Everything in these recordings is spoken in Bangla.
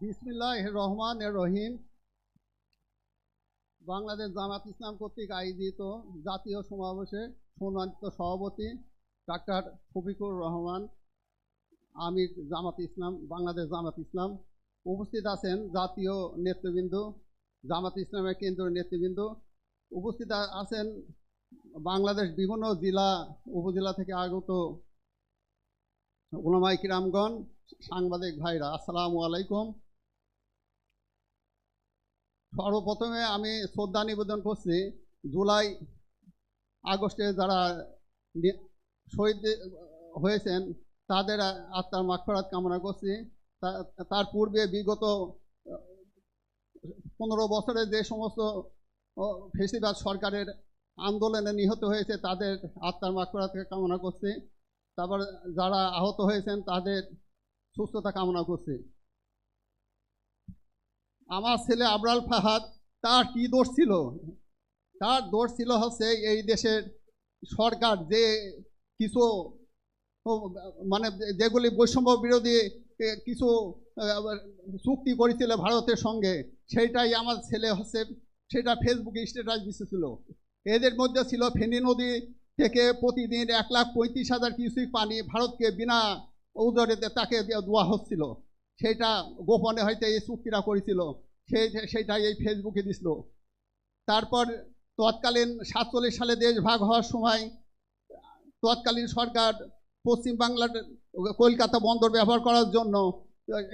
বিসমিল্লাহির রহমানির রহিম। বাংলাদেশ জামাত ইসলাম কর্তৃক আয়োজিত জাতীয় সমাবেশে সম্মানিত সভাপতি ডাক্তার শফিকুর রহমান, আমির জামাত ইসলাম, বাংলাদেশ জামাত ইসলাম। উপস্থিত আছেন জাতীয় নেতৃবৃন্দ, জামাত ইসলামের কেন্দ্রীয় নেতৃবৃন্দ। উপস্থিত আছেন বাংলাদেশ বিভিন্ন জেলা উপজেলা থেকে আগত উলামায়ে কিরামগণ, সাংবাদিক ভাইরা, আসসালামু আলাইকুম। সর্বপ্রথমে আমি শ্রদ্ধা নিবেদন করছি জুলাই আগস্টে যারা শহীদ হয়েছেন তাদের আত্মার মাগফিরাত কামনা করছি। তার পূর্বে বিগত 15 বছরে যে সমস্ত ফেসিবাদ সরকারের আন্দোলনে নিহত হয়েছে তাদের আত্মার মাগফিরাত কামনা করছি। তারপর যারা আহত হয়েছেন তাদের সুস্থতা কামনা করছি। আমার ছেলে আবরাল ফাহাদ, তার কি দোষ ছিল? তার দোষ ছিল হচ্ছে এই দেশের সরকার যে কিছু মানে যেগুলি বৈষম্য বিরোধী কিছু চুক্তি করেছিল ভারতের সঙ্গে, সেইটাই আমার ছেলে হচ্ছে সেটা ফেসবুকে স্ট্যাটাস দিতেছিল। এদের মধ্যে ছিল ফেনী নদী থেকে প্রতিদিন 1,35,000 কিউসেক পানি ভারতকে বিনা উজরেতে তাকে দেওয়া হচ্ছিল। সেটা গোপনে হয়তো এই চুক্তিটা করেছিল, সেইটাই এই ফেসবুকে দিছিল। তারপর তৎকালীন 47 সালে দেশ ভাগ হওয়ার সময় তৎকালীন সরকার পশ্চিম বাংলার কলকাতা বন্দর ব্যবহার করার জন্য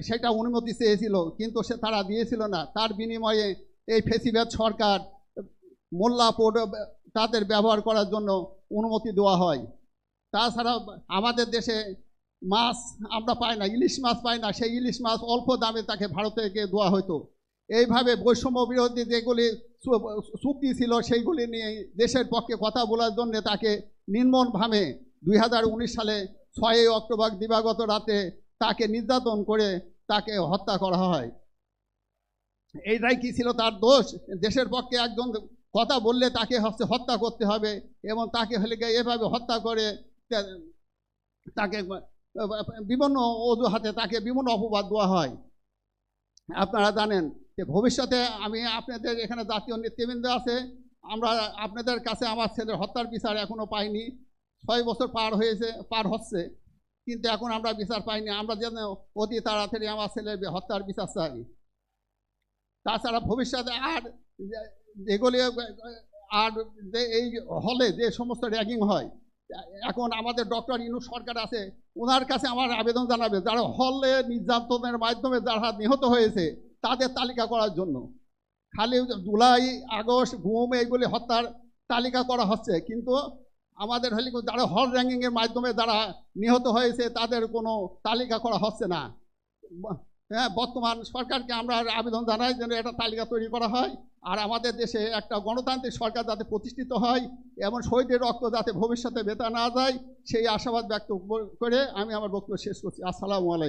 সেটা অনুমতি চেয়েছিল, কিন্তু তারা দিয়েছিল না। তার বিনিময়ে এই ফেসিবাদ সরকার মোল্লা পোর্ট তাদের ব্যবহার করার জন্য অনুমতি দেওয়া হয়। তাছাড়া আমাদের দেশে মাছ আমরা পাই না, ইলিশ মাছ পাই না, সেই ইলিশ মাছ অল্প দামে তাকে ভারত থেকে দেওয়া হতো। এইভাবে বৈষম্য বিরোধী যেগুলি চুক্তি ছিল সেইগুলি নিয়ে দেশের পক্ষে কথা বলার জন্য তাকে নির্মমভাবে 2019 সালে 6 অক্টোবর দিবাগত রাতে তাকে নির্যাতন করে তাকে হত্যা করা হয়। এইটাই কি ছিল তার দোষ? দেশের পক্ষে একজন কথা বললে তাকে হত্যা করতে হবে, এবং তাকে হলে এভাবে হত্যা করে তাকে বিভিন্ন অজুহাতে তাকে বিভিন্ন অপবাদ দেওয়া হয়। আপনারা জানেন যে ভবিষ্যতে আমি আপনাদের এখানে জাতীয় নেতৃবৃন্দ আছে, আমরা আপনাদের কাছে আমার ছেলের হত্যার বিচার এখনও পাইনি। 6 বছর পার হচ্ছে, কিন্তু এখন আমরা বিচার পাইনি। আমরা যেন অতি তাড়াতাড়ি আমার ছেলের হত্যার বিচার চাই। তাছাড়া ভবিষ্যতে আর যেগুলি আর যে এই হলে যে সমস্ত র্যাগিং হয়, এখন আমাদের ডক্টর ইউনূস সরকার আছে, ওনার কাছে আমার আবেদন জানাবে যারা হলে নির্যাতনের মাধ্যমে যারা নিহত হয়েছে তাদের তালিকা করার জন্য। খালি জুলাই আগস্ট গুম এইগুলি হত্যার তালিকা করা হচ্ছে, কিন্তু আমাদের হলে যারা হল র্যাঙ্কিংয়ের মাধ্যমে যারা নিহত হয়েছে তাদের কোনো তালিকা করা হচ্ছে না। হ্যাঁ, বর্তমান সরকারকে আমরা আবেদন জানাই যেন একটা তালিকা তৈরি করা হয়, আর আমাদের দেশে একটা গণতান্ত্রিক সরকার যাতে প্রতিষ্ঠিত হয়, এমন শহীদের রক্ত যাতে ভবিষ্যতে বেতা না যায়, সেই আশাবাদ ব্যক্ত করে আমি আমার বক্তব্য শেষ করছি। আসসালামু আলাইকুম।